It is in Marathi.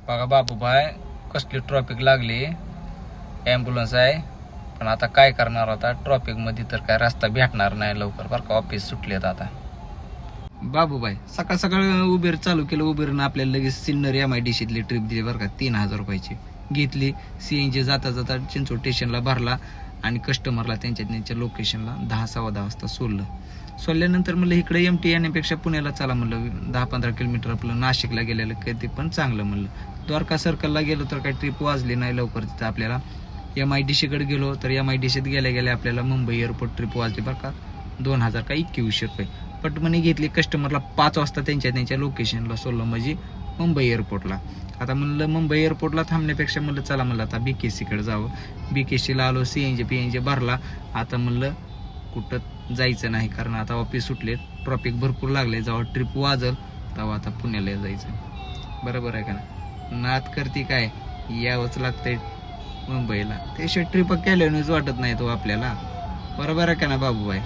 बघा बाबूबाई कसली ट्रॉफिक लागली, ॲम्ब्युलन्स आहे पण आता काय करणार, आता ट्रॉफिक मध्ये तर काय रस्ता भेटणार नाही लवकर बरं का, ऑफिस सुटलेत आता. बाबूबाई सकाळ सकाळ उबेर चालू केलं, उबेरनं आपल्याला लगेच सिन्नर MIDCतली ट्रिप दिली बरं का, 3000 रुपयाची घेतली. CNG जाता जाता चिंचवड स्टेशनला भरला आणि कस्टमरला त्यांच्या लोकेशनला 10-10:15 वाजता सोडल्यानंतर म्हणलं इकडे MT येण्यापेक्षा पुण्याला चला म्हणलं, 10-15 किलोमीटर आपलं नाशिकला गेलेलं कधी पण चांगलं म्हणलं. द्वारका सर्कलला गेलो तर काही ट्रिप वाजली नाही लवकर तिथं. आपल्याला MIDCकडे गेलो तर MIDCत गेल्या आपल्याला मुंबई एअरपोर्ट ट्रिप वाजली बरं का, 2000 का 2100 रुपये पटमनी घेतली. कस्टमरला 5 वाजता त्यांच्या लोकेशनला सोडलं म्हणजे मुंबई एअरपोर्टला. आता म्हणलं मुंबई एअरपोर्टला थांबण्यापेक्षा म्हणलं चला म्हणलं आता BKCकडे जावं. BKCला आलो, CNG भरला. आता म्हणलं कुठं जायचं नाही कारण आता ऑफिस सुटले, ट्रॉफिक भरपूर लागले. जेव्हा ट्रिप वाजल तेव्हा आता पुण्याला जायचं. बरोबर आहे का ना, नात करते काय, यावंच लागतंय मुंबईला, त्याशिवाय ट्रिप केल्यानेच वाटत नाही तो आपल्याला. बरोबर आहे का ना बाबूबाई.